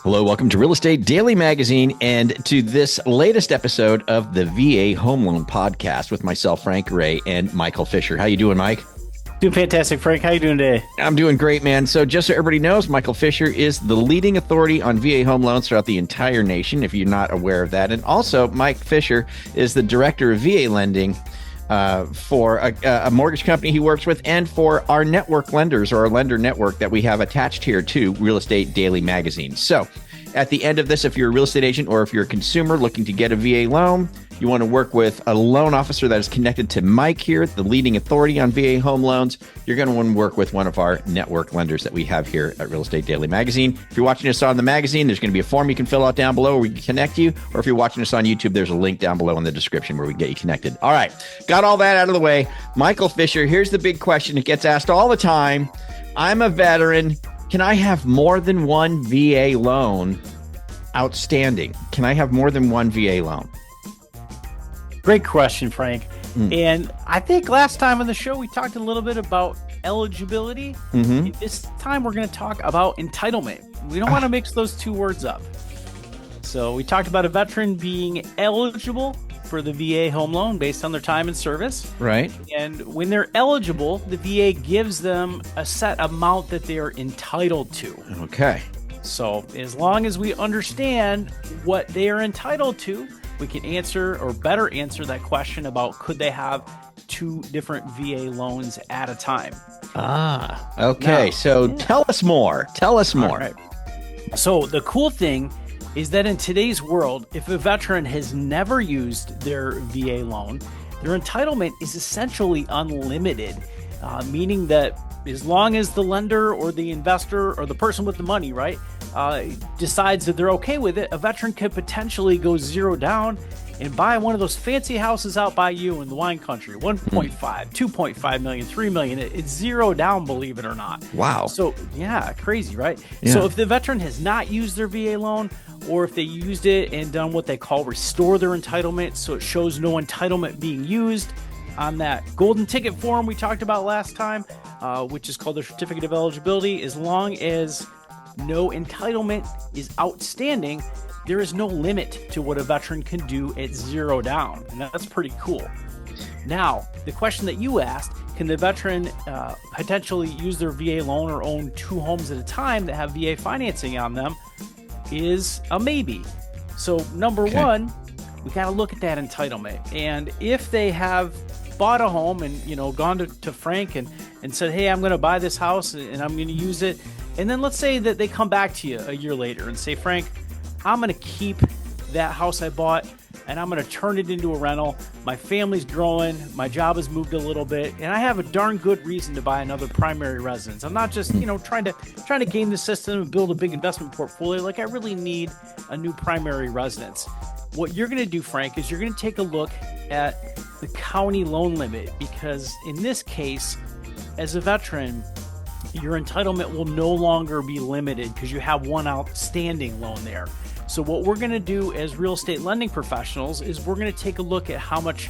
Hello, welcome to Real Estate Daily Magazine and to this latest episode of the VA Home Loan Podcast with myself, Frank Ray, and Michael Fischer. How you doing, Mike? Doing fantastic, Frank. How you doing today? I'm doing great, man. So just so everybody knows, Michael Fischer is the leading authority on VA home loans throughout the entire nation, if you're not aware of that. And also, Mike Fischer is the director of VA lending for a mortgage company he works with and for our network lenders, or our lender network that we have attached here to Real Estate Daily Magazine. So at the end of this, if you're a real estate agent or if you're a consumer looking to get a VA loan, you want to work with a loan officer that is connected to Mike here, the leading authority on VA home loans, you're going to want to work with one of our network lenders that we have here at Real Estate Daily Magazine. If you're watching us on the magazine, there's going to be a form you can fill out down below where we can connect you. Or if you're watching us on YouTube, there's a link down below in the description where we can get you connected. All right, got all that out of the way. Michael Fischer, here's the big question. It gets asked all the time. I'm a veteran. Can I have more than one VA loan outstanding? Can I have more than one VA loan? Great question, Frank. And I think last time on the show, we talked a little bit about eligibility. This time, we're going to talk about entitlement. We don't want to mix those two words up. So we talked about a veteran being eligible for the VA home loan based on their time in service. Right. And when they're eligible, the VA gives them a set amount that they are entitled to. Okay. So as long as we understand what they are entitled to, we can answer or better answer that question about could they have two different VA loans at a time. Okay. Now, so tell us more. Tell us more. All right. So the cool thing is that in today's world, if a veteran has never used their VA loan, their entitlement is essentially unlimited, meaning that as long as the lender or the investor or the person with the money, right, decides that they're okay with it, a veteran could potentially go zero down and buy one of those fancy houses out by you in the wine country, 1.5, 2.5 million, 3 million. It's zero down, believe it or not. Wow. So yeah, crazy, right? Yeah. So if the veteran has not used their VA loan, or if they used it and done what they call restore their entitlement, so it shows no entitlement being used on that golden ticket form we talked about last time, which is called the certificate of eligibility, as long as no entitlement is outstanding, there is no limit to what a veteran can do at zero down. And that's pretty cool. Now, the question that you asked, can the veteran potentially use their VA loan or own two homes at a time that have VA financing on them, is a maybe. So number one, we got to look at that entitlement. And if they have bought a home and, gone to Frank and said, hey, I'm going to buy this house and I'm going to use it. And then let's say that they come back to you a year later and say, Frank, I'm going to keep that house I bought and I'm going to turn it into a rental. My family's growing. My job has moved a little bit. And I have a darn good reason to buy another primary residence. I'm not just, trying to game the system and build a big investment portfolio. Like I really need a new primary residence. What you're going to do, Frank, is you're going to take a look at the county loan limit, because in this case, as a veteran, your entitlement will no longer be limited because you have one outstanding loan there. So what we're going to do as real estate lending professionals is we're going to take a look at how much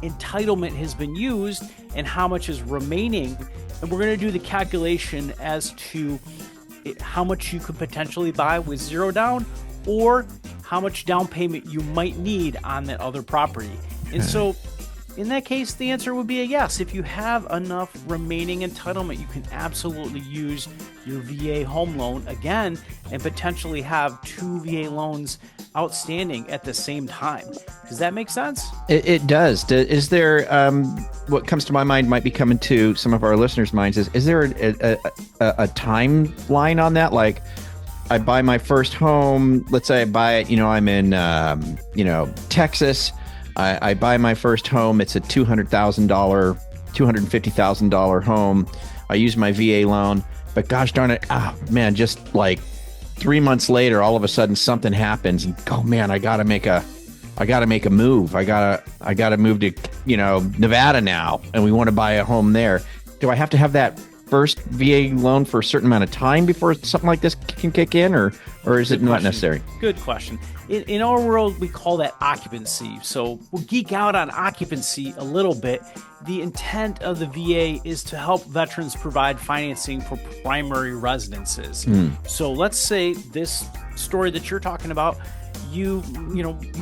entitlement has been used and how much is remaining. And we're going to do the calculation as to how much you could potentially buy with zero down, or how much down payment you might need on that other property. And so in that case, the answer would be a yes. If you have enough remaining entitlement, you can absolutely use your VA home loan again and potentially have two VA loans outstanding at the same time. Does that make sense? It does. Is there, what comes to my mind might be coming to some of our listeners' minds, is there a timeline on that? Like, I buy my first home, let's say I buy it, I'm in, Texas. I buy my first home. It's a $250,000 home. I use my VA loan, but gosh darn it, just like 3 months later, all of a sudden something happens, and oh man, I gotta make a move. I gotta move to Nevada now, and we want to buy a home there. Do I have to have that first VA loan for a certain amount of time before something like this can kick in, or is it not necessary? Good question. In our world, we call that occupancy. So we'll geek out on occupancy a little bit. The intent of the VA is to help veterans provide financing for primary residences. So let's say this story that you're talking about, you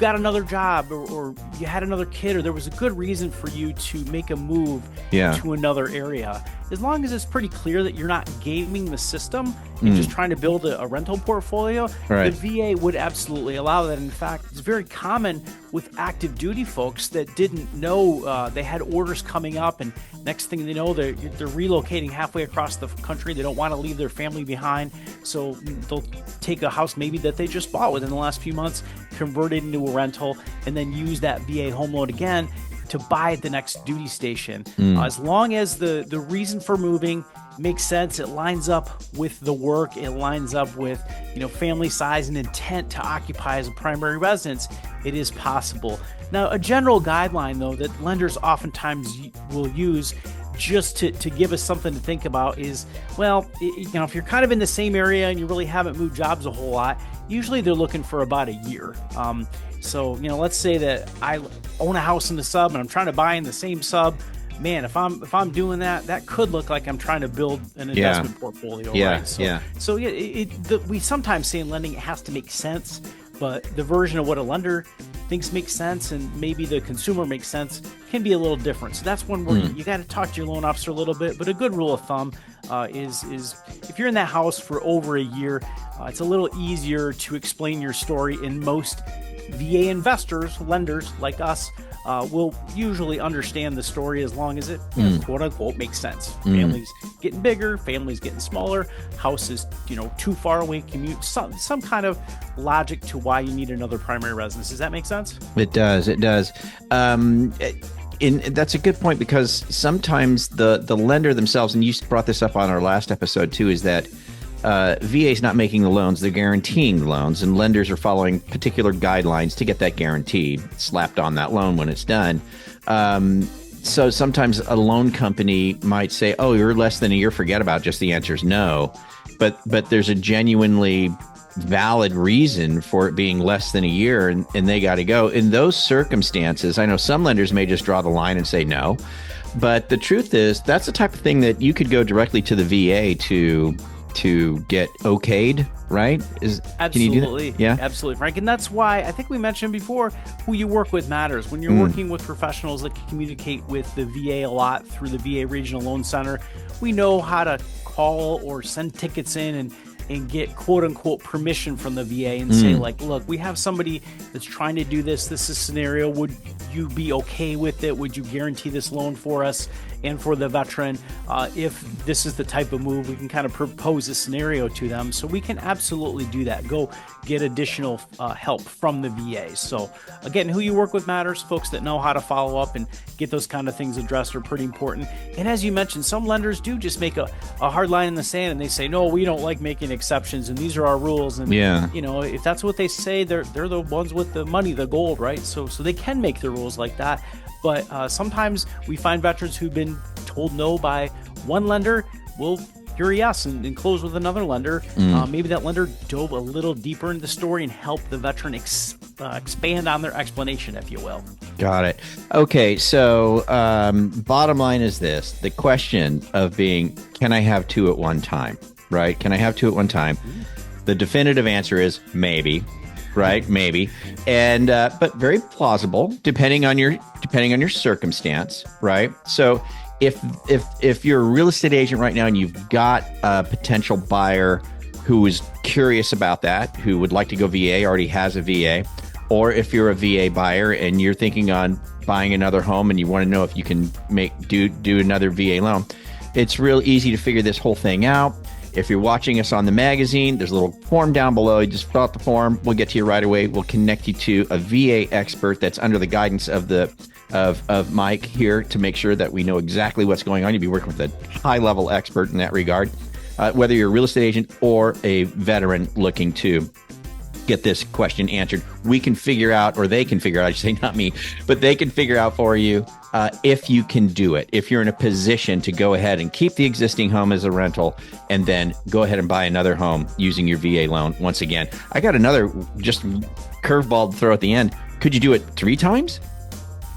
got another job or you had another kid, or there was a good reason for you to make a move to another area. As long as it's pretty clear that you're not gaming the system and just trying to build a rental portfolio, the VA would absolutely allow that. In fact, it's very common with active duty folks that didn't know they had orders coming up, and next thing they know, they're relocating halfway across the country. They don't want to leave their family behind, so they'll take a house maybe that they just bought within the last few months, convert it into a rental, and then use that VA home loan again to buy at the next duty station. As long as the reason for moving makes sense, it lines up with the work, it lines up with family size and intent to occupy as a primary residence, it is possible. Now, a general guideline, though, that lenders oftentimes will use just to give us something to think about is, well, if you're kind of in the same area and you really haven't moved jobs a whole lot, usually they're looking for about a year. So, let's say that I own a house in the sub and I'm trying to buy in the same sub. Man, if I'm doing that, that could look like I'm trying to build an investment portfolio, right? So we sometimes say in lending it has to make sense, but the version of what a lender thinks makes sense and maybe the consumer makes sense can be a little different. So that's one where you got to talk to your loan officer a little bit. But a good rule of thumb is if you're in that house for over a year, it's a little easier to explain your story, and most VA investors, lenders like us, will usually understand the story as long as it quote unquote makes sense. Families getting bigger, families getting smaller, houses too far away, commute, some kind of logic to why you need another primary residence. Does that make sense? It does. That's a good point, because sometimes the lender themselves, and you brought this up on our last episode too, is that VA is not making the loans, they're guaranteeing the loans, and lenders are following particular guidelines to get that guarantee slapped on that loan when it's done. So sometimes a loan company might say, oh, you're less than a year, forget about it. Just the answer is no. But there's a genuinely valid reason for it being less than a year, and they got to go. In those circumstances, I know some lenders may just draw the line and say no. But the truth is, that's the type of thing that you could go directly to the VA to get okayed, right? Absolutely. Can you do that? Yeah, absolutely, Frank. And that's why I think we mentioned before, who you work with matters. When you're working with professionals that can communicate with the VA a lot through the VA Regional Loan Center, we know how to call or send tickets in and get quote unquote permission from the VA and say, like, look, we have somebody that's trying to do this. This is a scenario. Would you be okay with it? Would you guarantee this loan for us and for the veteran? If this is the type of move, we can kind of propose a scenario to them. So we can absolutely do that. Go get additional help from the VA. So again, who you work with matters. Folks that know how to follow up and get those kind of things addressed are pretty important. And as you mentioned, some lenders do just make a hard line in the sand and they say, no, we don't like making exceptions and these are our rules. And if that's what they say, they're the ones with the money, the gold, right? So they can make the rules like that. But sometimes we find veterans who've been told no by one lender will hear yes and close with another lender. Maybe that lender dove a little deeper into the story and helped the veteran expand on their explanation, if you will. Got it. Okay, so bottom line is this. The question of being, can I have two at one time, right? Can I have two at one time? The definitive answer is maybe. Right, maybe, and but very plausible depending on your circumstance, right? So if you're a real estate agent right now and you've got a potential buyer who is curious about that, who would like to go VA, already has a VA, or if you're a VA buyer and you're thinking on buying another home and you want to know if you can do another VA loan, it's real easy to figure this whole thing out. If you're watching us on the magazine, there's a little form down below. You just fill out the form. We'll get to you right away. We'll connect you to a VA expert that's under the guidance of Mike here to make sure that we know exactly what's going on. You'll be working with a high-level expert in that regard, whether you're a real estate agent or a veteran looking to get this question answered. We can figure out, or they can figure out, I should say, not me, but they can figure out for you if you can do it, if you're in a position to go ahead and keep the existing home as a rental and then go ahead and buy another home using your VA loan. Once again, I got another just curveball to throw at the end. Could you do it 3 times?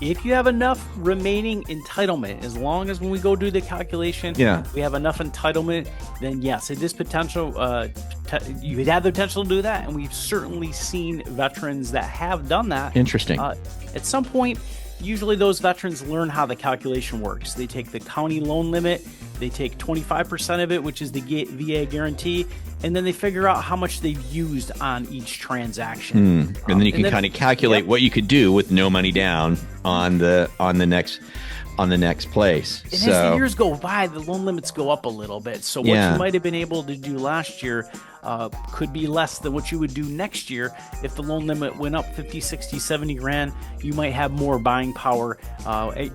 if you have enough remaining entitlement, as long as when we go do the calculation, we have enough entitlement, then yes, it is potential. You would have the potential to do that, and we've certainly seen veterans that have done that. Interesting. At some point, usually those veterans learn how the calculation works. They take the county loan limit, they take 25% of it, which is the VA guarantee, and then they figure out how much they've used on each transaction. And then you can kind of calculate what you could do with no money down on the next place. And as the years go by, the loan limits go up a little bit. So what you might have been able to do last year could be less than what you would do next year. If the loan limit went up 50, 60, 70 grand, you might have more buying power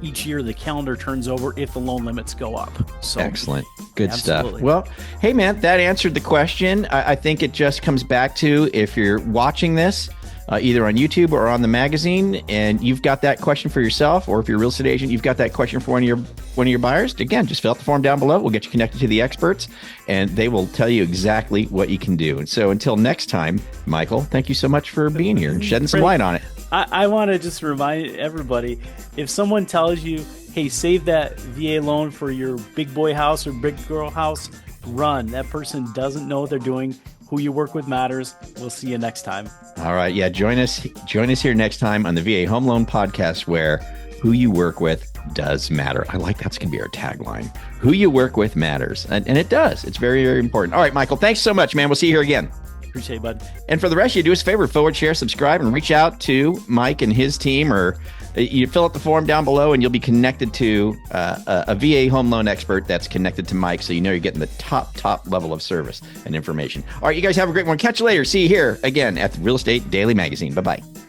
each year the calendar turns over if the loan limits go up. So excellent. Good stuff. Well, hey, man, that answered the question. I think it just comes back to, if you're watching this, either on YouTube or on the magazine, and you've got that question for yourself, or if you're a real estate agent, you've got that question for one of your buyers, again, just fill out the form down below. We'll get you connected to the experts, and they will tell you exactly what you can do. And so until next time, Michael, thank you so much for being here and shedding some light on it. I want to just remind everybody, if someone tells you, hey, save that VA loan for your big boy house or big girl house, run. That person doesn't know what they're doing. Who you work with matters. We'll see you next time. All right. Yeah. Join us here next time on the VA Home Loan Podcast, where who you work with does matter. I like that's going to be our tagline. Who you work with matters. And it does. It's very, very important. All right, Michael, thanks so much, man. We'll see you here again. Appreciate it, bud. And for the rest of you, do us a favor, forward, share, subscribe, and reach out to Mike and his team, or you fill out the form down below and you'll be connected to a VA home loan expert that's connected to Mike, so you know you're getting the top level of service and information. All right, you guys have a great one. Catch you later. See you here again at the Real Estate Daily Magazine. Bye-bye.